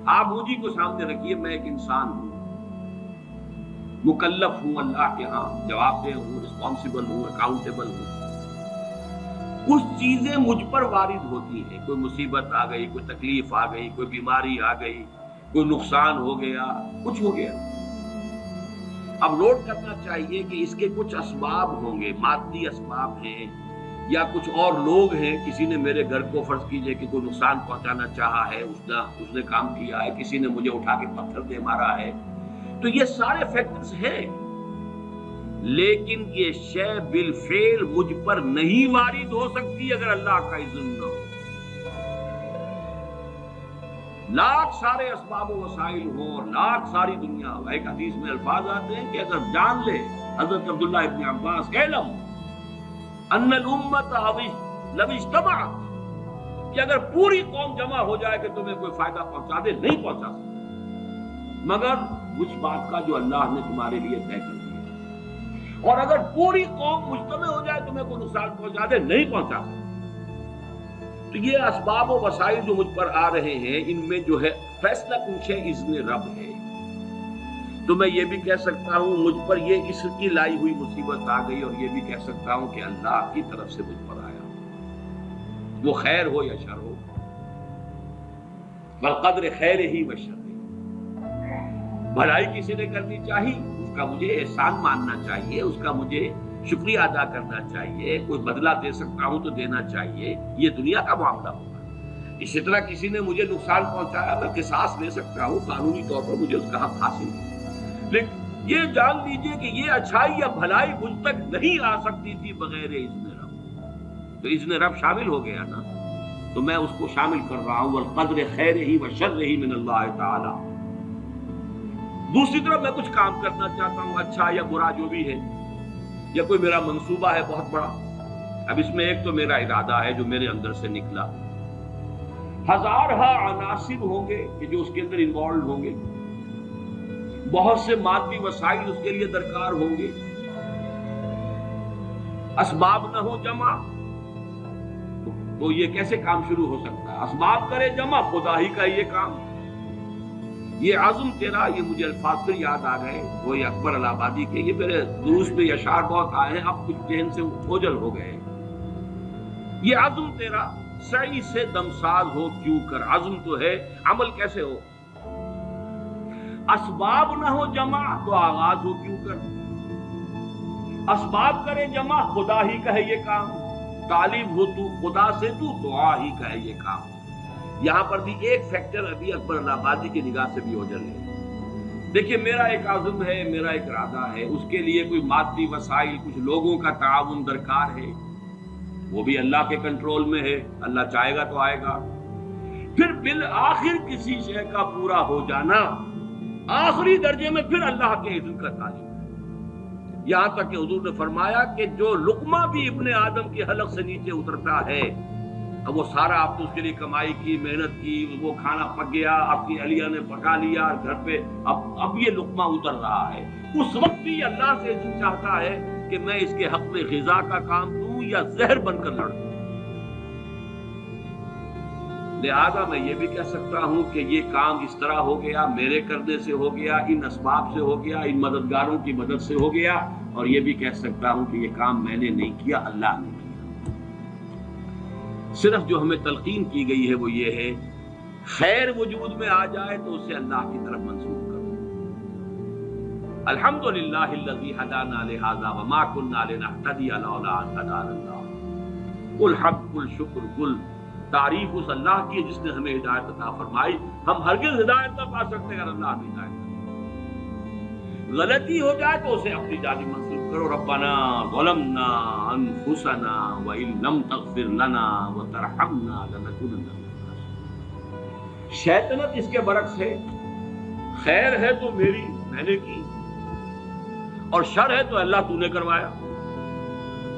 آپ مجھے کو سامنے رکھیے، میں ایک انسان ہوں، مکلف ہوں، اللہ کے ہاں جواب دہ ہوں، رسپانسبل ہوں، اکاؤنٹیبل ہوں۔ کچھ چیزیں مجھ پر وارد ہوتی ہیں، کوئی مصیبت آ گئی، کوئی تکلیف آ گئی، کوئی بیماری آ گئی، کوئی نقصان ہو گیا، کچھ ہو گیا۔ اب نوٹ کرنا چاہیے کہ اس کے کچھ اسباب ہوں گے، مادی اسباب ہیں یا کچھ اور لوگ ہیں، کسی نے میرے گھر کو فرض کیجئے کہ کوئی نقصان پہنچانا چاہا ہے، اس نے کام کیا ہے، کسی نے مجھے اٹھا کے پتھر دے مارا ہے، تو یہ سارے فیکٹرز ہیں، لیکن یہ شے بالفعل مجھ پر نہیں وارد ہو سکتی اگر اللہ کا اذن نہ ہو۔ لاکھ سارے اسباب و وسائل ہوں اور لاکھ ساری دنیا ہو، ایک حدیث میں الفاظ آتے ہیں کہ اگر جان لے حضرت عبداللہ ابن عباس، اعلم ان الامت لو اجتمعت، کہ اگر پوری قوم جمع ہو جائے کہ تمہیں کوئی فائدہ پہنچا دے، نہیں پہنچا سکتا مگر اس بات کا جو اللہ نے تمہارے لیے طے کر دیا، اور اگر پوری قوم مجتمع ہو جائے تمہیں کوئی نقصان پہنچا دے، نہیں پہنچا سکتا۔ تو یہ اسباب و وسائل جو مجھ پر آ رہے ہیں، ان میں جو ہے فیصلہ کچھ ہے، اذن رب ہے۔ تو میں یہ بھی کہہ سکتا ہوں مجھ پر یہ اس کی لائی ہوئی مصیبت آ گئی، اور یہ بھی کہہ سکتا ہوں کہ اللہ کی طرف سے مجھ پر آیا، وہ خیر ہو یا شر ہو، بالقدر خیر ہی و شر۔ بھلائی کسی نے کرنی چاہیے، اس کا مجھے احسان ماننا چاہیے، اس کا مجھے شکریہ ادا کرنا چاہیے، کوئی بدلہ دے سکتا ہوں تو دینا چاہیے، یہ دنیا کا معاملہ ہوگا۔ اسی طرح کسی نے مجھے نقصان پہنچایا، میں قصاص لے سکتا ہوں، قانونی طور پر مجھے اس کا حق حاصل ہے، لیکن یہ جان لیجئے کہ یہ اچھائی یا بھلائی مجھ تک نہیں آ سکتی تھی بغیر اذن رب۔ تو اذن رب شامل ہو گیا نا، تو میں اس کو شامل کر رہا ہوں، والقدر خیر ہی و شر ہی من اللہ تعالی۔ دوسری طرف میں کچھ کام کرنا چاہتا ہوں، اچھا یا برا جو بھی ہے، یا کوئی میرا منصوبہ ہے بہت بڑا، اب اس میں ایک تو میرا ارادہ ہے جو میرے اندر سے نکلا، ہزارہا عناصر ہوں گے کہ جو اس کے اندر انوالوڈ ہوں گے، بہت سے مادی وسائل اس کے لیے درکار ہوں گے، اسباب نہ ہو جمع تو یہ کیسے کام شروع ہو سکتا ہے؟ اسباب کرے جمع، خدا ہی کا یہ کام، یہ عزم تیرا، یہ مجھے الفاظ پھر یاد آ گئے، وہ اکبر الہ آبادی کے، یہ میرے دروس میں اشعار بہت آئے ہیں، اب کچھ ذہن سے اوجل ہو گئے۔ یہ عزم تیرا سعی سے دمساز ہو کیوں کر، عزم تو ہے، عمل کیسے ہو؟ اسباب نہ ہو جمع تو آغاز ہو کیوں کر، اسباب کرے جمع، خدا ہی کا ہے یہ کام، طالب ہو تو خدا سے، تو دعا ہی کا ہے یہ کام۔ یہاں پر بھی ایک فیکٹر ابھی اکبر الہ آبادی کی نگاہ سے بھی اوجل ہے۔ دیکھیے میرا ایک عزم ہے، میرا ایک ارادہ ہے، اس کے لیے کوئی مادی وسائل، کچھ لوگوں کا تعاون درکار ہے، وہ بھی اللہ کے کنٹرول میں ہے، اللہ چاہے گا تو آئے گا۔ پھر بالآخر کسی شے کا پورا ہو جانا، آخری درجے میں پھر اللہ کے اذن کا تعلق ہے۔ یہاں تک کہ حضور نے فرمایا کہ جو لقمہ بھی ابن آدم کے حلق سے نیچے اترتا ہے، اب وہ سارا آپ نے اس کے لیے کمائی کی، محنت کی، وہ کھانا پک گیا، آپ کی اہلیہ نے پکا لیا گھر پہ، اب یہ لقمہ اتر رہا ہے، اس وقت بھی اللہ سے اذن چاہتا ہے کہ میں اس کے حق میں غذا کا کام دوں یا زہر بن کر لڑوں۔ لہذا میں یہ بھی کہہ سکتا ہوں کہ یہ کام اس طرح ہو گیا، میرے کرنے سے ہو گیا، ان اسباب سے ہو گیا، ان مددگاروں کی مدد سے ہو گیا، اور یہ بھی کہہ سکتا ہوں کہ یہ کام میں نے نہیں کیا، اللہ نے کیا۔ صرف جو ہمیں تلقین کی گئی ہے وہ یہ ہے، خیر وجود میں آ جائے تو اسے اللہ کی طرف منسوخ کرو۔ الحمدللہ الذی ہدانا لہذا وما کنا لنہتدی لولا ان ہدانا اللہ۔ قل حمد، قل شکر، قل تعریف اس اللہ کی جس نے ہمیں ہدایت عطا فرمائی۔ ہم ہرگز ہدایت نہ پا سکتے اگر اللہ ہمیں ہدایت نہ دے۔ غلطی ہو جائے تو اسے اپنی جانب منسوخ کرو، ربنا ظلمنا انفسنا وان لم تغفر لنا وترحمنا لنکونن من الخاسرین۔ شیطنت اس کے برعکس ہے، خیر ہے تو میری، میں نے کی، اور شر ہے تو اللہ تو نے کروایا۔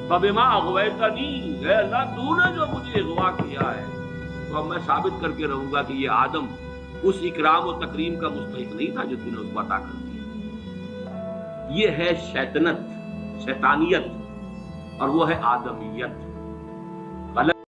فبما اغویتنی، اے اللہ تو نے جو مجھے اغوا کیا ہے، تو اب میں ثابت کر کے رہوں گا کہ یہ آدم اس اکرام و تکریم کا مستحق نہیں تھا جو تو نے اس کو عطا کر دیا۔ یہ ہے شیطنت، شیطانیت، اور وہ ہے آدمیت۔